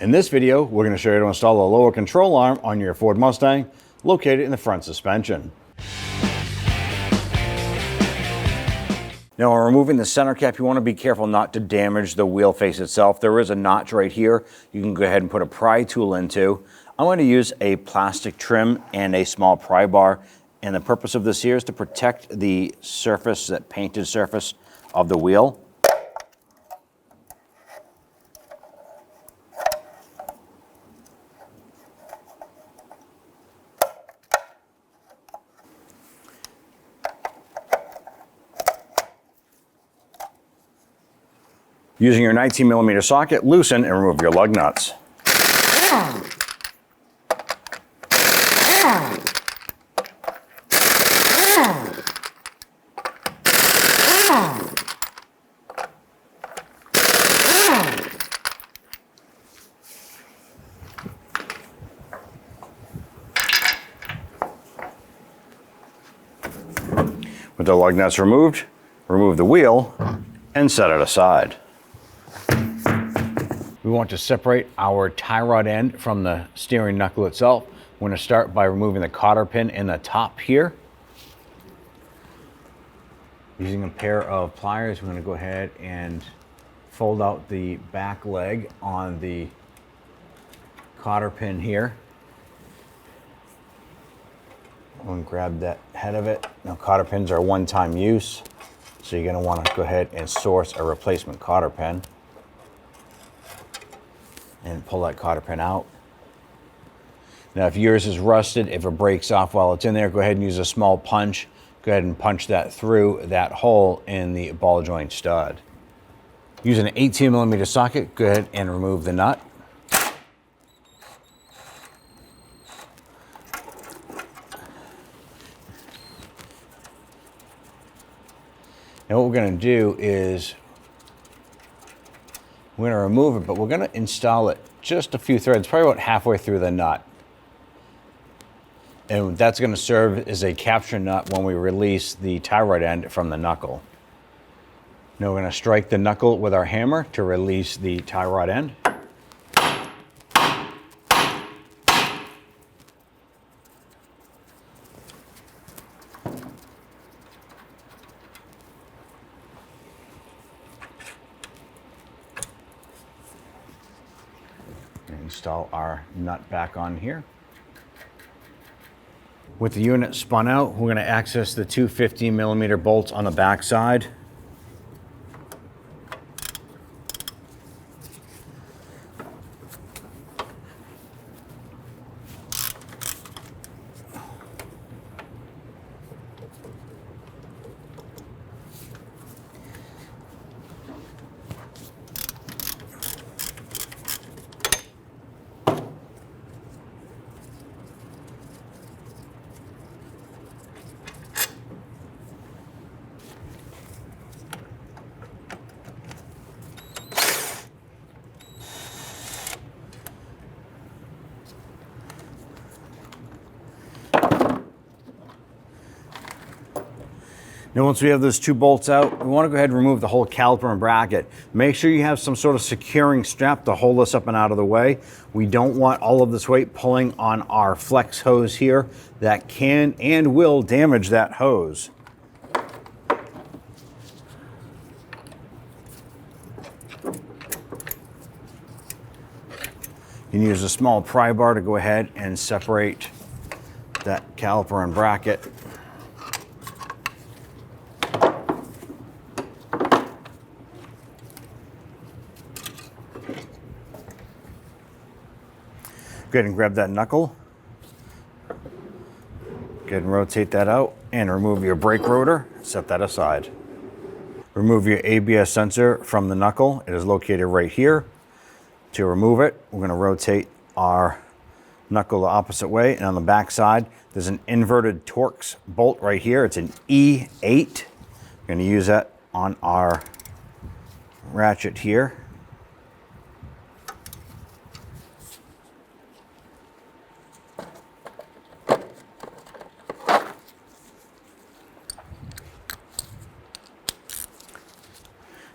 In this video, we're going to show you how to install a lower control arm on your Ford Mustang located in the front suspension. Now, when removing the center cap, you want to be careful not to damage the wheel face itself. There is a notch right here you can go ahead and put a pry tool into. I'm going to use a plastic trim and a small pry bar, and the purpose of this here is to protect the surface, that painted surface of the wheel. Using your 19mm socket, loosen and remove your lug nuts. With the lug nuts removed, remove the wheel and set it aside. We want to separate our tie rod end from the steering knuckle itself. We're going to start by removing the cotter pin in the top here. Using a pair of pliers, we're going to go ahead and fold out the back leg on the cotter pin here. I'm going to grab that head of it. Now, cotter pins are one-time use, so you're going to want to go ahead and source a replacement cotter pin and pull that cotter pin out. Now, if yours is rusted, if it breaks off while it's in there, go ahead and use a small punch. Go ahead and punch that through that hole in the ball joint stud. Using an 18mm socket, go ahead and remove the nut. Now what we're going to do is we're going to remove it, but we're going to install it just a few threads, probably about halfway through the nut. And that's going to serve as a capture nut when we release the tie rod end from the knuckle. Now we're going to strike the knuckle with our hammer to release the tie rod end. Install our nut back on here. With the unit spun out, we're going to access the two 15mm bolts on the back side. Now, once we have those two bolts out, we want to go ahead and remove the whole caliper and bracket. Make sure you have some sort of securing strap to hold this up and out of the way. We don't want all of this weight pulling on our flex hose here. That can and will damage that hose. You can use a small pry bar to go ahead and separate that caliper and bracket. Go ahead and grab that knuckle. Go ahead and rotate that out and remove your brake rotor. Set that aside. Remove your ABS sensor from the knuckle. It is located right here. To remove it, we're going to rotate our knuckle the opposite way, and on the back side, there's an inverted Torx bolt right here. It's an E8. We're going to use that on our ratchet here.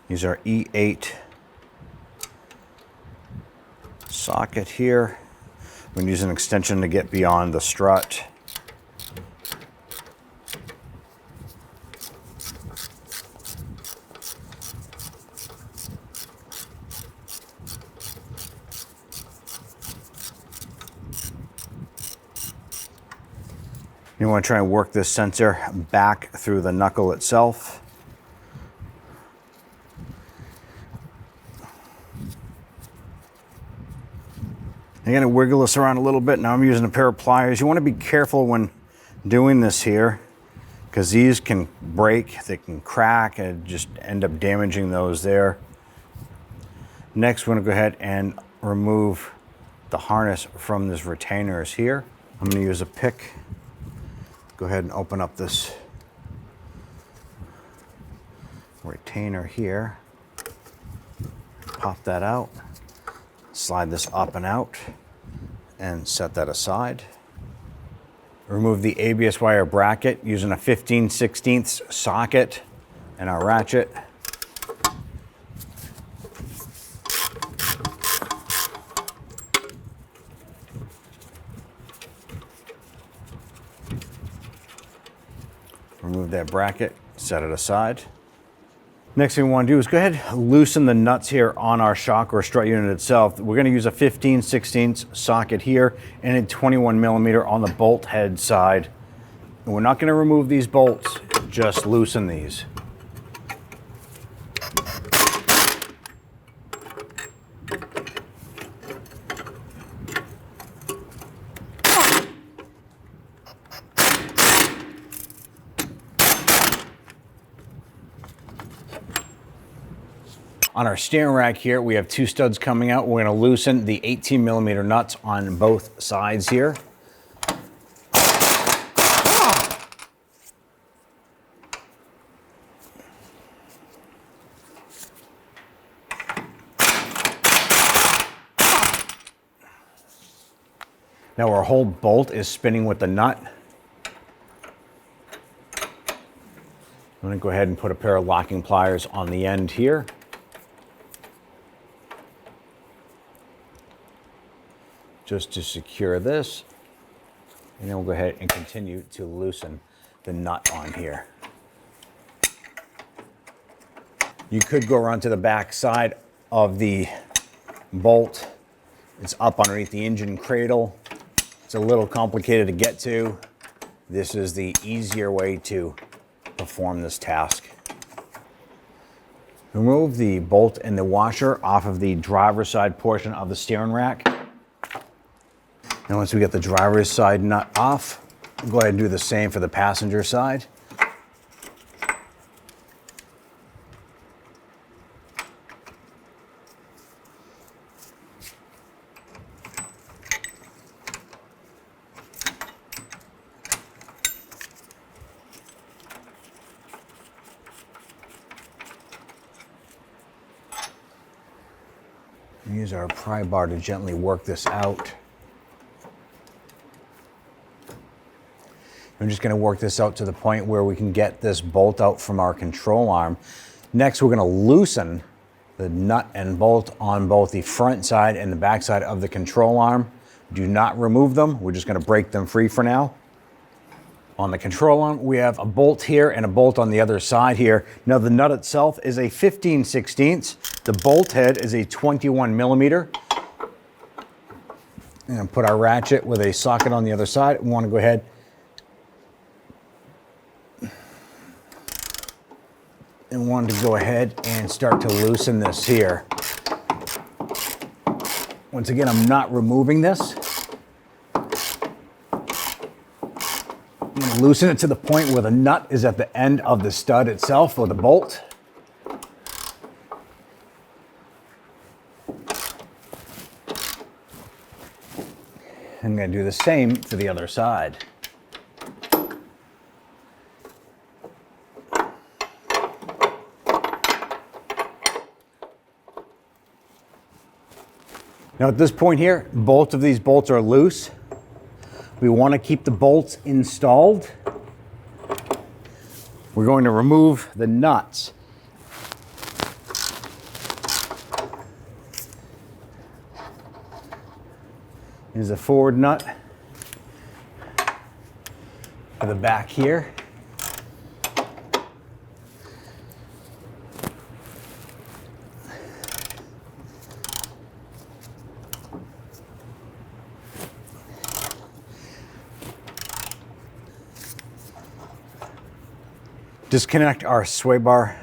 These are E8 socket here. I'm going to use an extension to get beyond the strut. You want to try and work this sensor back through the knuckle itself. You're going to wiggle this around a little bit. Now I'm using a pair of pliers. You want to be careful when doing this here, because these can break, they can crack, and just end up damaging those there. Next, we're going to go ahead and remove the harness from this retainers here. I'm going to use a pick. Go ahead and open up this retainer here. Pop that out. Slide this up and out and set that aside. Remove the ABS wire bracket using a 15/16 socket and our ratchet. Remove that bracket, set it aside. Next thing we want to do is go ahead and loosen the nuts here on our shock or strut unit itself. We're going to use a 15/16 socket here and a 21mm on the bolt head side. And we're not going to remove these bolts, just loosen these. On our steering rack here, we have two studs coming out. We're going to loosen the 18mm nuts on both sides here. Now our whole bolt is spinning with the nut. I'm going to go ahead and put a pair of locking pliers on the end here. Just to secure this, and then we'll go ahead and continue to loosen the nut on here. You could go around to the back side of the bolt. It's up underneath the engine cradle. It's a little complicated to get to. This is the easier way to perform this task. Remove the bolt and the washer off of the driver's side portion of the steering rack. And once we get the driver's side nut off, go ahead and do the same for the passenger side. Use our pry bar to gently work this out. I'm just going to work this out to the point where we can get this bolt out from our control arm. Next, we're going to loosen the nut and bolt on both the front side and the back side of the control arm. Do not remove them. We're just going to break them free for now. On the control arm, we have a bolt here and a bolt on the other side here. Now, the nut itself is a 15/16. The bolt head is a 21mm. And put our ratchet with a socket on the other side. We want to go ahead and start to loosen this here. Once again, I'm not removing this. I'm going to loosen it to the point where the nut is at the end of the stud itself or the bolt. I'm going to do the same for the other side. Now at this point here, both of these bolts are loose. We want to keep the bolts installed. We're going to remove the nuts. Here's the forward nut for the back here. Disconnect our sway bar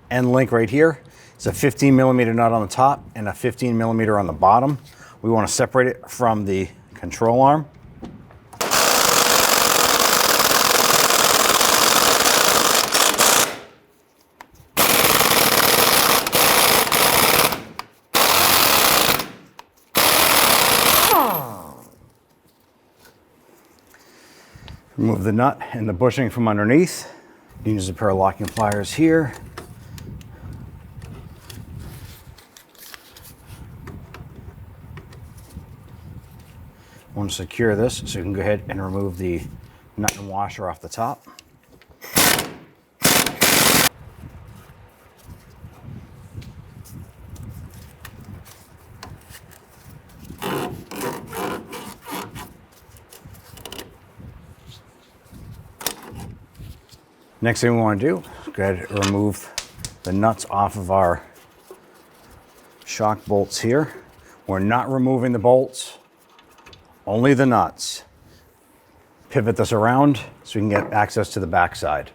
end link right here. It's a 15mm nut on the top and a 15mm on the bottom. We want to separate it from the control arm. Remove the nut and the bushing from underneath. You can use a pair of locking pliers here. Want to secure this, so you can go ahead and remove the nut and washer off the top. Next thing we want to do is go ahead and remove the nuts off of our shock bolts here. We're not removing the bolts, only the nuts. Pivot this around so we can get access to the backside.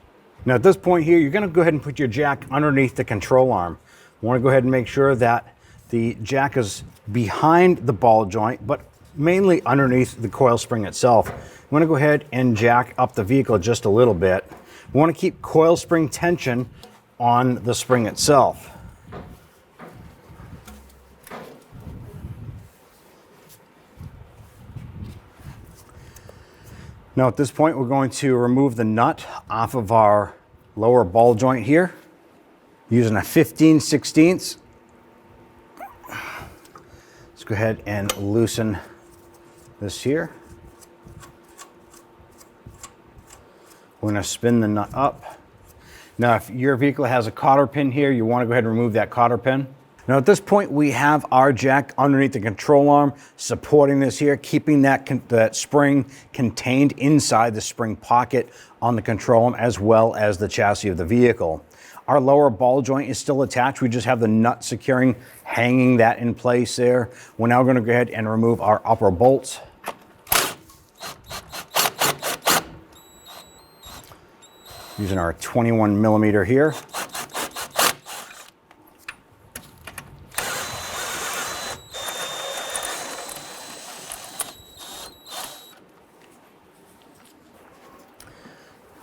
Now at this point here, you're going to go ahead and put your jack underneath the control arm. You want to go ahead and make sure that the jack is behind the ball joint, but mainly underneath the coil spring itself. You want to go ahead and jack up the vehicle just a little bit. We want to keep coil spring tension on the spring itself. Now at this point, we're going to remove the nut off of our lower ball joint here using a 15/16. Let's go ahead and loosen this here. We're going to spin the nut up. Now, if your vehicle has a cotter pin here, you want to go ahead and remove that cotter pin. Now, at this point, we have our jack underneath the control arm, supporting this here, keeping that spring contained inside the spring pocket on the control arm, as well as the chassis of the vehicle. Our lower ball joint is still attached. We just have the nut securing, hanging that in place there. We're now going to go ahead and remove our upper bolts. Using our 21mm here.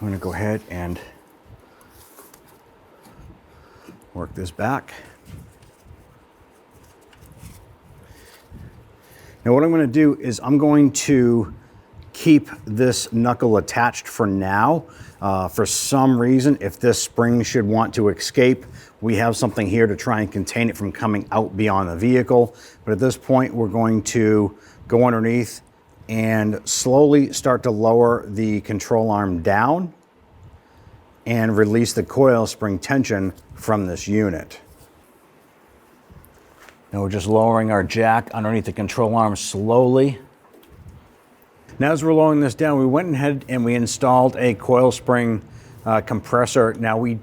I'm going to go ahead and work this back. Now what I'm going to do is I'm going to keep this knuckle attached for now. For some reason, if this spring should want to escape, we have something here to try and contain it from coming out beyond the vehicle. But at this point, we're going to go underneath and slowly start to lower the control arm down and release the coil spring tension from this unit. Now we're just lowering our jack underneath the control arm slowly. Now as we're lowering this down, we went ahead and we installed a coil spring compressor. Now we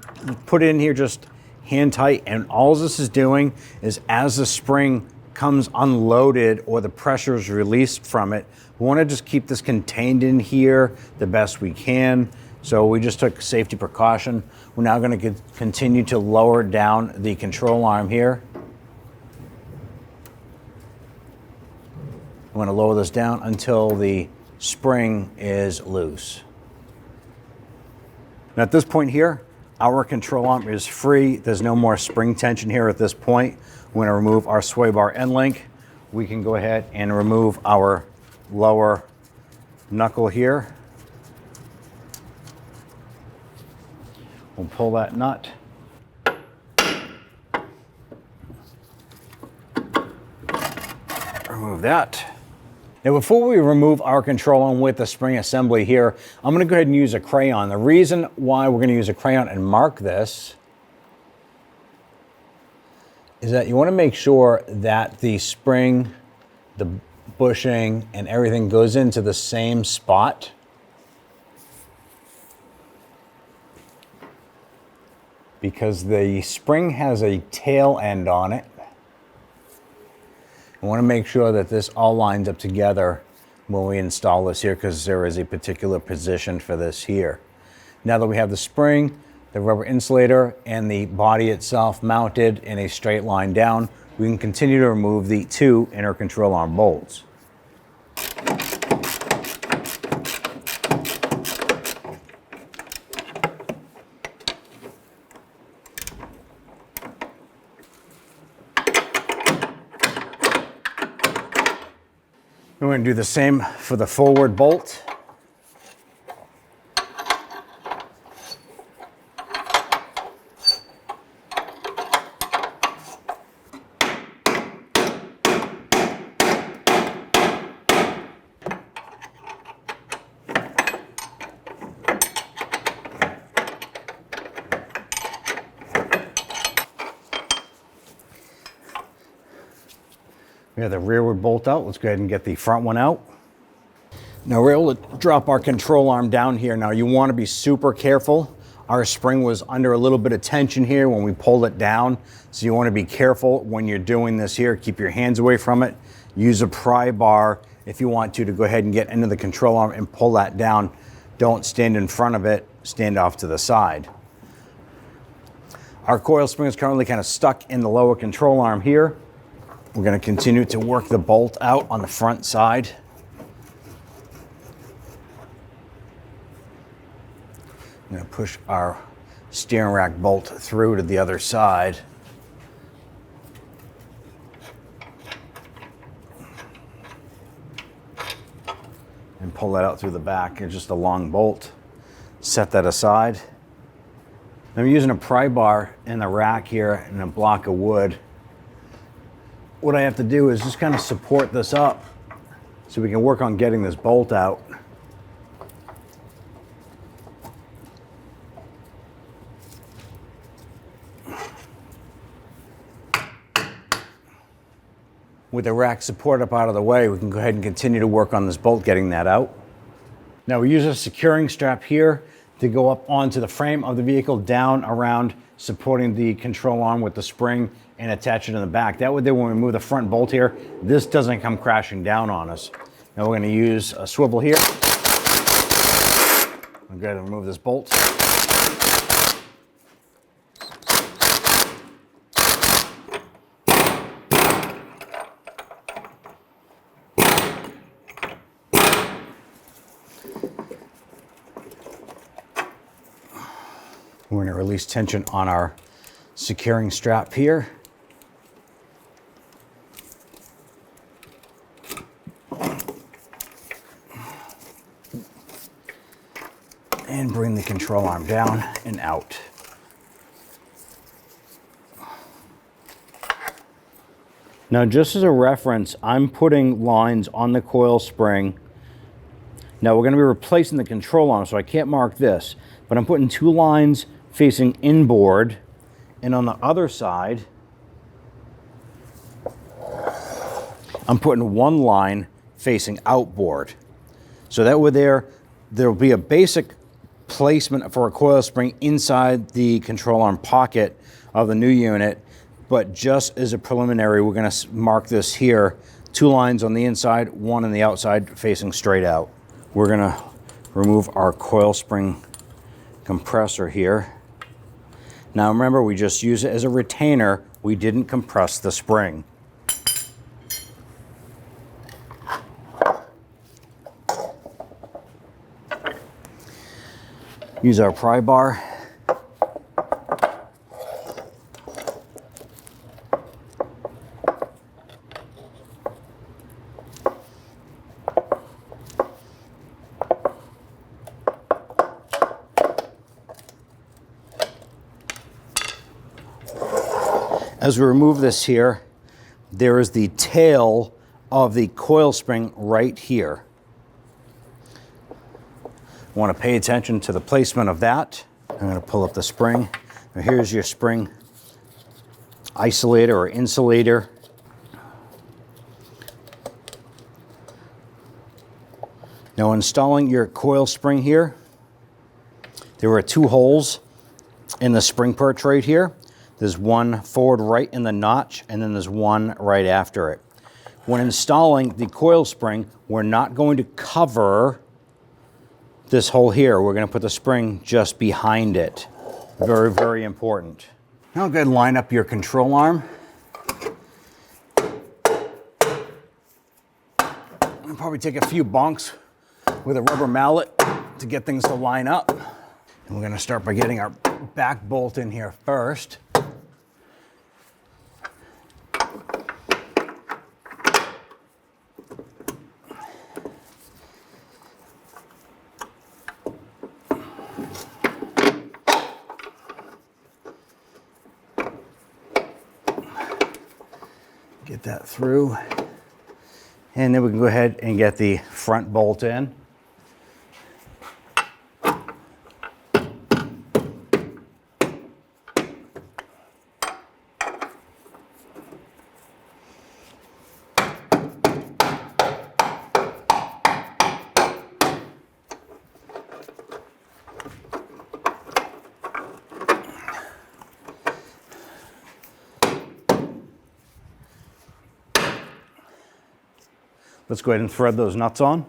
put it in here just hand tight, and all this is doing is as the spring comes unloaded or the pressure is released from it, we want to just keep this contained in here the best we can. So we just took safety precaution. We're now going to continue to lower down the control arm here. I'm going to lower this down until the spring is loose. Now at this point here, our control arm is free. There's no more spring tension here at this point. We're going to remove our sway bar end link. We can go ahead and remove our lower knuckle here. We'll pull that nut. Remove that. Now before we remove our control arm with the spring assembly here, I'm going to go ahead and use a crayon. The reason why we're going to use a crayon and mark this is that you want to make sure that the spring, the bushing, and everything goes into the same spot. Because the spring has a tail end on it. I want to make sure that this all lines up together when we install this here, because there is a particular position for this here. Now that we have the spring, the rubber insulator, and the body itself mounted in a straight line down, we can continue to remove the 2 inner control arm bolts. We're going to do the same for the forward bolt. We have the rearward bolt out. Let's go ahead and get the front one out. Now we're able to drop our control arm down here. Now you want to be super careful. Our spring was under a little bit of tension here when we pulled it down. So you want to be careful when you're doing this here. Keep your hands away from it. Use a pry bar if you want to go ahead and get into the control arm and pull that down. Don't stand in front of it. Stand off to the side. Our coil spring is currently kind of stuck in the lower control arm here. We're going to continue to work the bolt out on the front side. I'm going to push our steering rack bolt through to the other side. And pull that out through the back. It's just a long bolt. Set that aside. I'm using a pry bar in the rack here and a block of wood. What I have to do is just kind of support this up so we can work on getting this bolt out. With the rack support up out of the way, we can go ahead and continue to work on this bolt, getting that out. Now we use a securing strap here to go up onto the frame of the vehicle, down around supporting the control arm with the spring, and attach it in the back. That way, when we move the front bolt here, this doesn't come crashing down on us. Now we're going to use a swivel here. I'm going to remove this bolt. We're going to release tension on our securing strap here. And bring the control arm down and out. Now, just as a reference, I'm putting lines on the coil spring. Now, we're going to be replacing the control arm, so I can't mark this, but I'm putting 2 lines facing inboard, and on the other side, I'm putting 1 line facing outboard. So that way there'll be a basic placement for a coil spring inside the control arm pocket of the new unit, but just as a preliminary, we're going to mark this here, 2 lines on the inside, 1 on the outside facing straight out. We're going to remove our coil spring compressor here. Now remember, we just use it as a retainer. We didn't compress the spring. Use our pry bar. As we remove this here, there is the tail of the coil spring right here. I want to pay attention to the placement of that. I'm going to pull up the spring. Now here's your spring isolator or insulator. Now installing your coil spring here, there are 2 holes in the spring perch right here. There's one forward right in the notch, and then there's one right after it. When installing the coil spring, we're not going to cover this hole here. We're going to put the spring just behind it. Very, very important. Now go ahead and line up your control arm. I'll probably take a few bonks with a rubber mallet to get things to line up. And we're going to start by getting our back bolt in here first. Get that through. And then we can go ahead and get the front bolt in. Let's go ahead and thread those nuts on.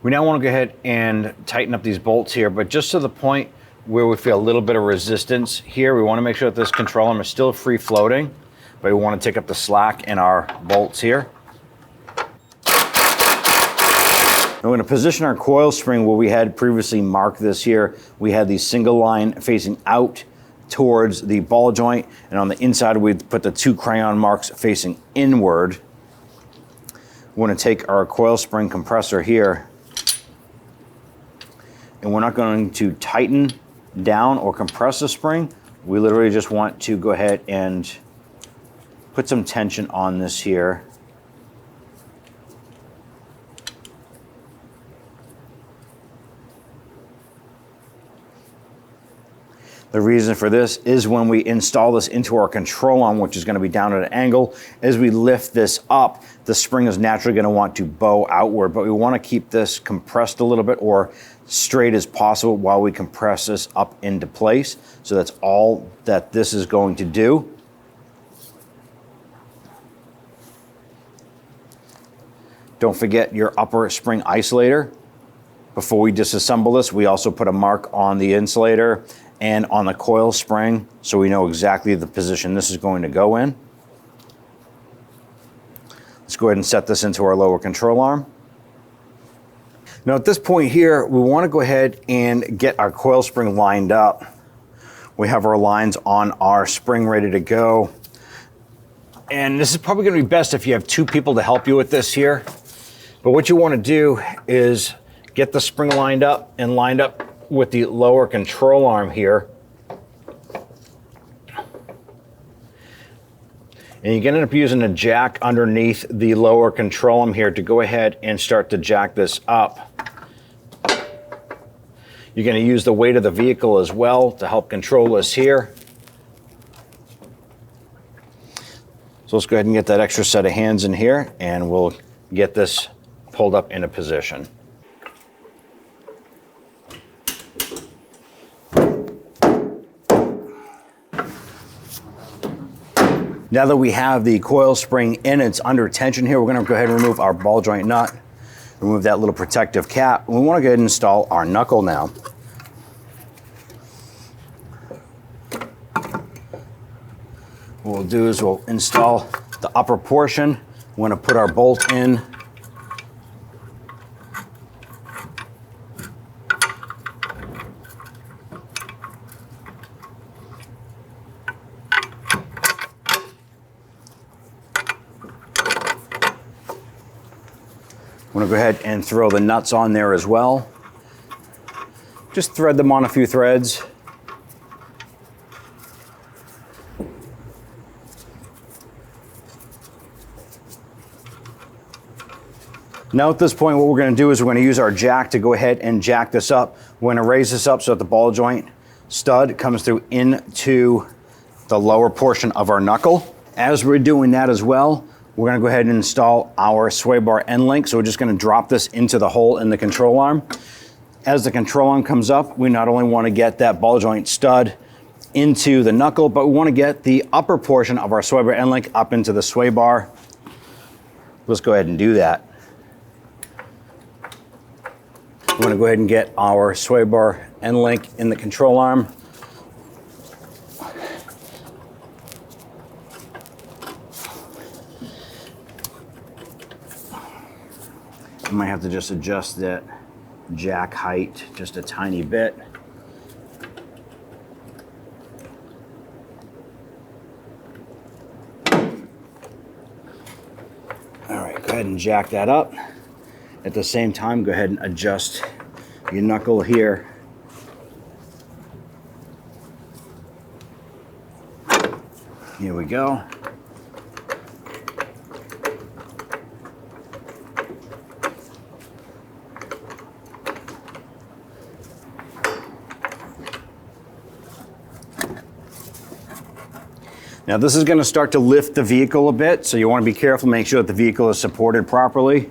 We now want to go ahead and tighten up these bolts here, but just to the point where we feel a little bit of resistance here, we want to make sure that this control arm is still free floating, but we want to take up the slack in our bolts here. We're going to position our coil spring where we had previously marked this here. We had the single line facing out towards the ball joint, and on the inside we put the 2 crayon marks facing inward. We want to take our coil spring compressor here, and we're not going to tighten down or compress the spring. We literally just want to go ahead and put some tension on this here. The reason for this is when we install this into our control arm, which is going to be down at an angle, as we lift this up, the spring is naturally going to want to bow outward, but we want to keep this compressed a little bit or straight as possible while we compress this up into place. So that's all that this is going to do. Don't forget your upper spring isolator. Before we disassemble this, we also put a mark on the insulator and on the coil spring, so we know exactly the position this is going to go in. Let's go ahead and set this into our lower control arm. Now at this point here, we want to go ahead and get our coil spring lined up. We have our lines on our spring ready to go. And this is probably going to be best if you have 2 people to help you with this here. But what you want to do is get the spring lined up and lined up with the lower control arm here. And you're going to end up using a jack underneath the lower control arm here to go ahead and start to jack this up. You're going to use the weight of the vehicle as well to help control this here. So let's go ahead and get that extra set of hands in here, and we'll get this pulled up into position. Now that we have the coil spring in, it's under tension here, we're going to go ahead and remove our ball joint nut, remove that little protective cap. We want to go ahead and install our knuckle now. What we'll do is we'll install the upper portion. We want to put our bolt in. I'm going to go ahead and throw the nuts on there as well. Just thread them on a few threads. Now at this point, what we're going to do is we're going to use our jack to go ahead and jack this up. We're going to raise this up so that the ball joint stud comes through into the lower portion of our knuckle. As we're doing that as well, we're gonna go ahead and install our sway bar end link. So we're just gonna drop this into the hole in the control arm. As the control arm comes up, we not only wanna get that ball joint stud into the knuckle, but we wanna get the upper portion of our sway bar end link up into the sway bar. Let's go ahead and do that. We're gonna go ahead and get our sway bar end link in the control arm. I might have to just adjust that jack height just a tiny bit. All right, go ahead and jack that up. At the same time, go ahead and adjust your knuckle here. Here we go. Now this is going to start to lift the vehicle a bit, so you want to be careful, make sure that the vehicle is supported properly.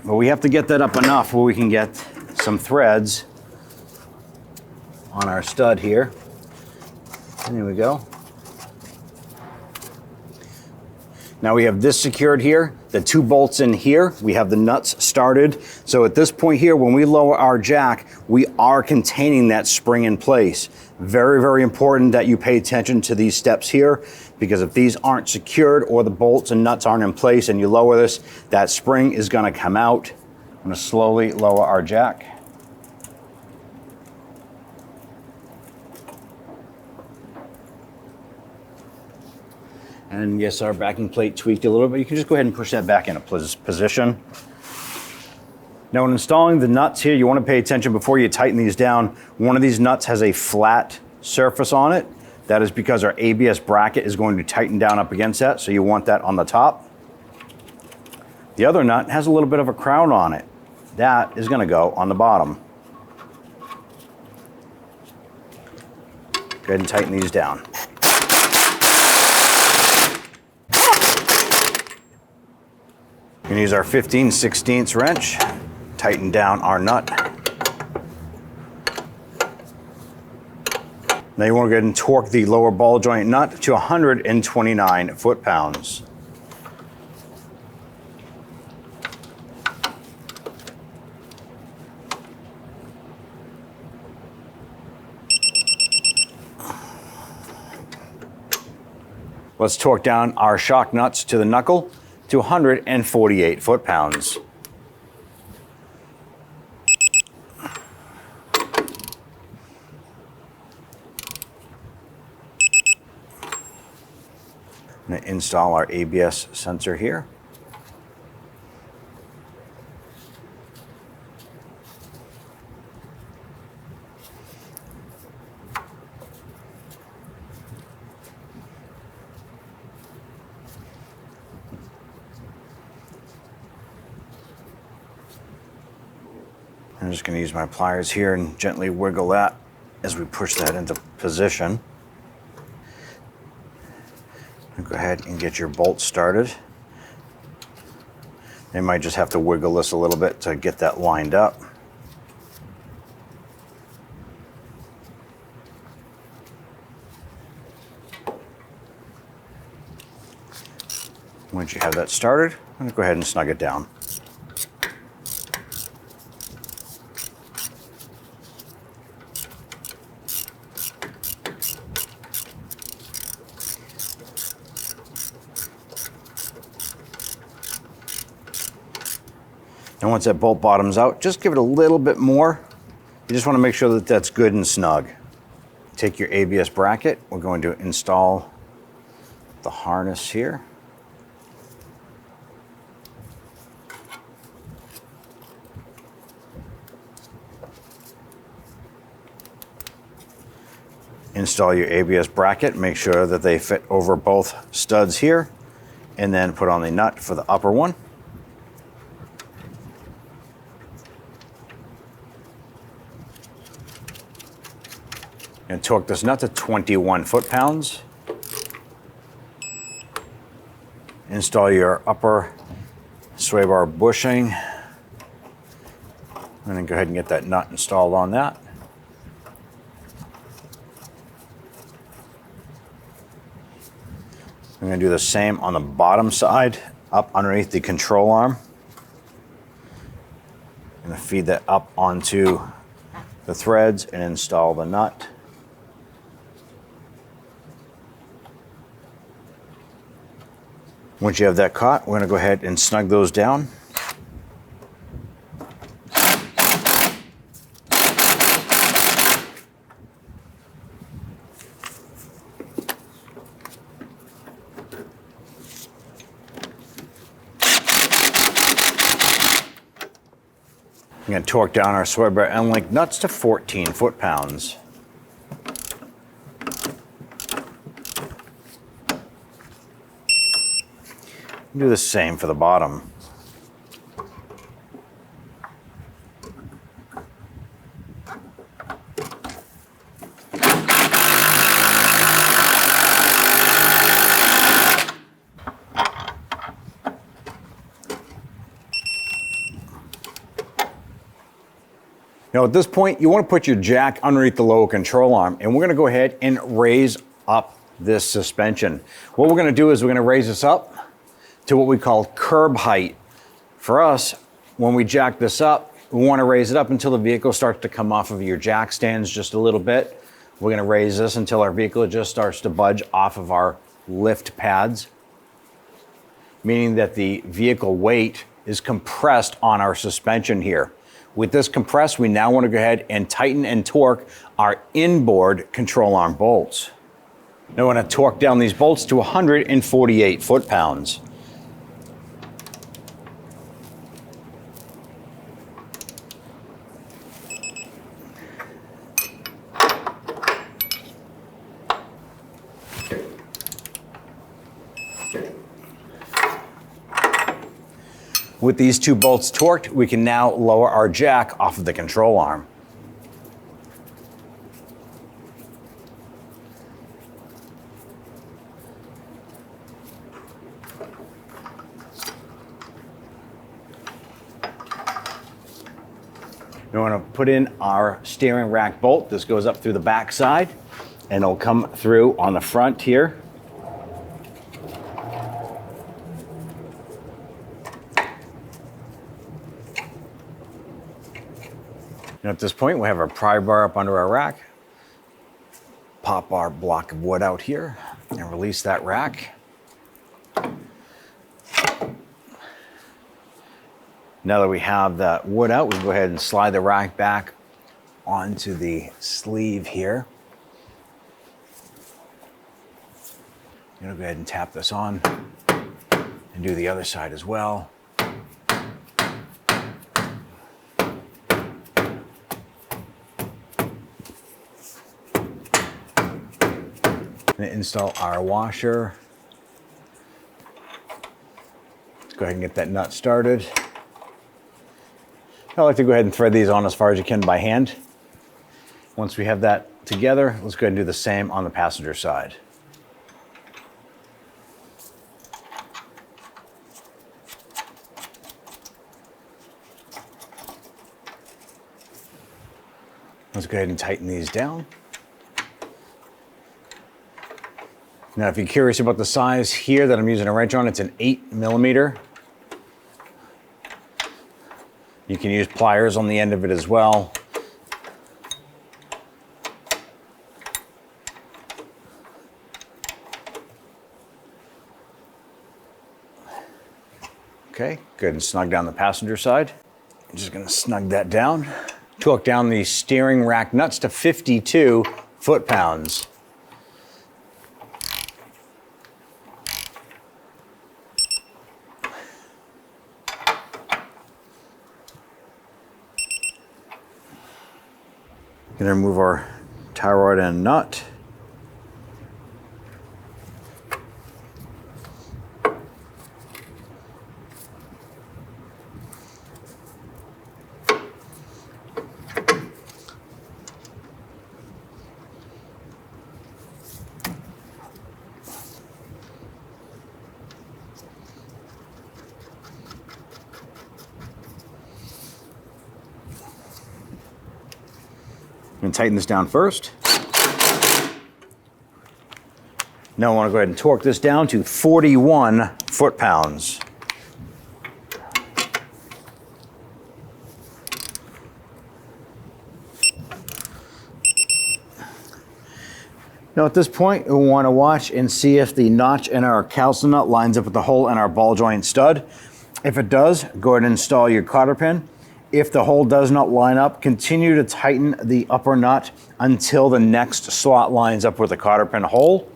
But we have to get that up enough where we can get some threads on our stud here. And there we go. Now we have this secured here, the 2 bolts in here, we have the nuts started. So at this point here, when we lower our jack, we are containing that spring in place. Very, very important that you pay attention to these steps here, because if these aren't secured or the bolts and nuts aren't in place and you lower this, that spring is gonna come out. I'm gonna slowly lower our jack. And yes, our backing plate tweaked a little bit. You can just go ahead and push that back into position. Now when installing the nuts here, you want to pay attention before you tighten these down. One of these nuts has a flat surface on it. That is because our ABS bracket is going to tighten down up against that, so you want that on the top. The other nut has a little bit of a crown on it. That is going to go on the bottom. Go ahead and tighten these down. We can use our 15/16 wrench, tighten down our nut. Now you want to go ahead and torque the lower ball joint nut to 129 foot-pounds. Let's torque down our shock nuts to the knuckle to 148 foot-pounds. I'm going to install our ABS sensor here. I'm just going to use my pliers here and gently wiggle that as we push that into position. And go ahead and get your bolts started. You might just have to wiggle this a little bit to get that lined up. Once you have that started, I'm going to go ahead and snug it down. And once that bolt bottoms out, just give it a little bit more. You just want to make sure that that's good and snug. Take your ABS bracket. We're going to install the harness here. Install your ABS bracket. Make sure that they fit over both studs here, and then put on the nut for the upper one. And torque this nut to 21 foot-pounds. Install your upper sway bar bushing. And then go ahead and get that nut installed on that. I'm going to do the same on the bottom side, up underneath the control arm. I'm going to feed that up onto the threads and install the nut. Once you have that caught, we're going to go ahead and snug those down. I'm going to torque down our sway bar end link nuts to 14 foot-pounds. Do the same for the bottom. Now at this point, you want to put your jack underneath the lower control arm, and we're going to go ahead and raise up this suspension. What we're going to do is we're going to raise this up to what we call curb height. For us, when we jack this up, we want to raise it up until the vehicle starts to come off of your jack stands just a little bit. We're going to raise this until our vehicle just starts to budge off of our lift pads, meaning that the vehicle weight is compressed on our suspension here. With this compressed, we now want to go ahead and tighten and torque our inboard control arm bolts. Now we're going to torque down these bolts to 148 foot-pounds. With these two bolts torqued, we can now lower our jack off of the control arm. We want to put in our steering rack bolt. This goes up through the back side, and it'll come through on the front here. And at this point, we have our pry bar up under our rack. Pop our block of wood out here and release that rack. Now that we have that wood out, we can go ahead and slide the rack back onto the sleeve here. I'm gonna go ahead and tap this on and do the other side as well. Install our washer. Let's go ahead and get that nut started. I like to go ahead and thread these on as far as you can by hand. Once we have that together, let's go ahead and do the same on the passenger side. Let's go ahead and tighten these down. Now, if you're curious about the size here that I'm using a wrench on, it's an 8mm. You can use pliers on the end of it as well. Okay, good, and snug down the passenger side. I'm just gonna snug that down. Torque down the steering rack nuts to 52 foot-pounds. Gonna remove our tie rod and nut. going to tighten this down first. Now I want to go ahead and torque this down to 41 foot-pounds. Now at this point, we want to watch and see if the notch in our calcium nut lines up with the hole in our ball joint stud. If it does, go ahead and install your cotter pin. If the hole does not line up, continue to tighten the upper nut until the next slot lines up with the cotter pin hole.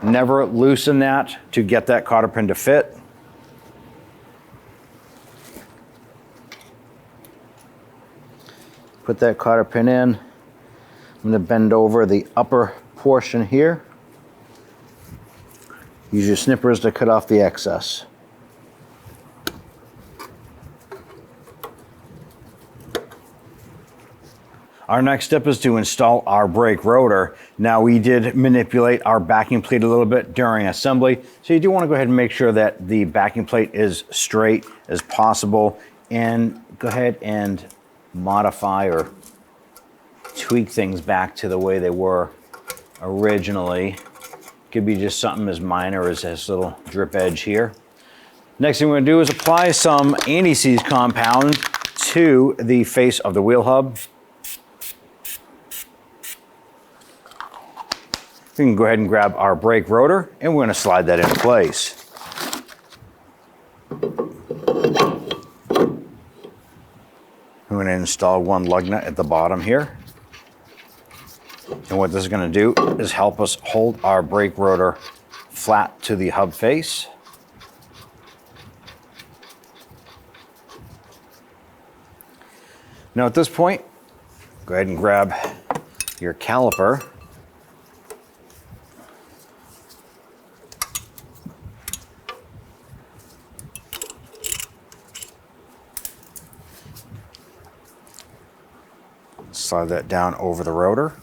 Never loosen that to get that cotter pin to fit. Put that cotter pin in. I'm going to bend over the upper portion here. Use your snippers to cut off the excess. Our next step is to install our brake rotor. Now we did manipulate our backing plate a little bit during assembly, so you do want to go ahead and make sure that the backing plate is straight as possible, and go ahead and modify or tweak things back to the way they were originally. Could be just something as minor as this little drip edge here. Next thing we're going to do is apply some anti-seize compound to the face of the wheel hub. We can go ahead and grab our brake rotor and we're going to slide that into place. I'm going to install one lug nut at the bottom here. And what this is going to do is help us hold our brake rotor flat to the hub face. Now at this point, go ahead and grab your caliper. Slide that down over the rotor.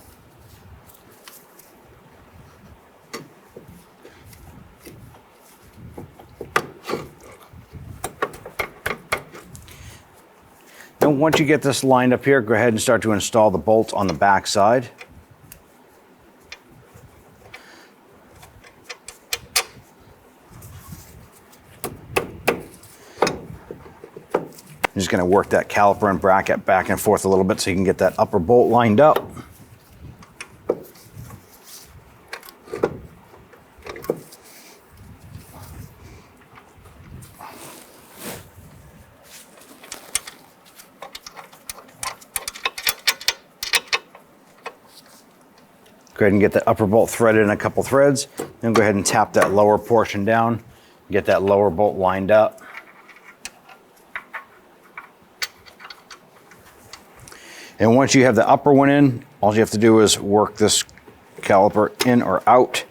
Now once you get this lined up here, go ahead and start to install the bolts on the back side. I'm just going to work that caliper and bracket back and forth a little bit so you can get that upper bolt lined up. Go ahead and get that upper bolt threaded in a couple threads. Then go ahead and tap that lower portion down. Get that lower bolt lined up. And once you have the upper one in, all you have to do is work this caliper in or out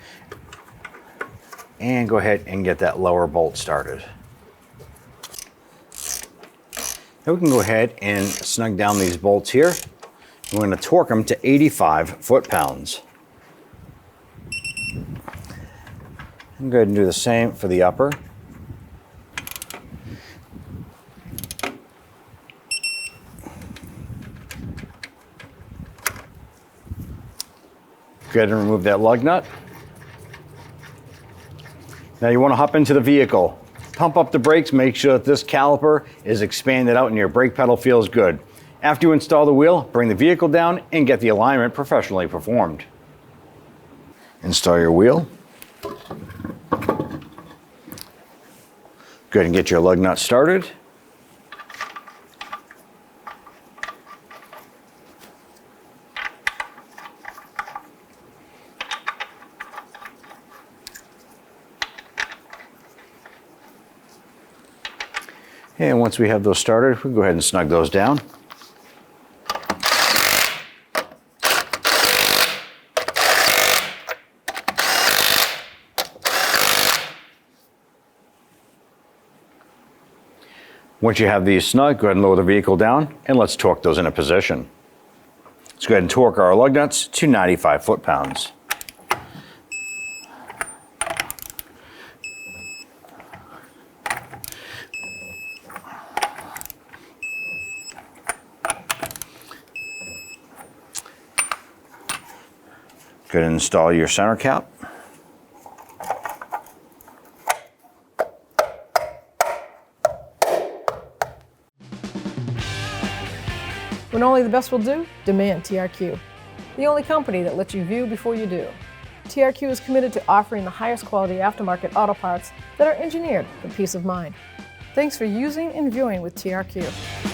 and go ahead and get that lower bolt started. Now we can go ahead and snug down these bolts here. We're going to torque them to 85 foot-pounds. And go ahead and do the same for the upper. Go ahead and remove that lug nut. Now you want to hop into the vehicle. Pump up the brakes, make sure that this caliper is expanded out and your brake pedal feels good. After you install the wheel, bring the vehicle down and get the alignment professionally performed. Install your wheel. Go ahead and get your lug nut started. And once we have those started, we can go ahead and snug those down. Once you have these snug, go ahead and lower the vehicle down and let's torque those into position. Let's go ahead and torque our lug nuts to 95 foot-pounds. Go ahead and install your center cap. When only the best will do, demand TRQ. The only company that lets you view before you do. TRQ is committed to offering the highest quality aftermarket auto parts that are engineered for peace of mind. Thanks for using and viewing with TRQ.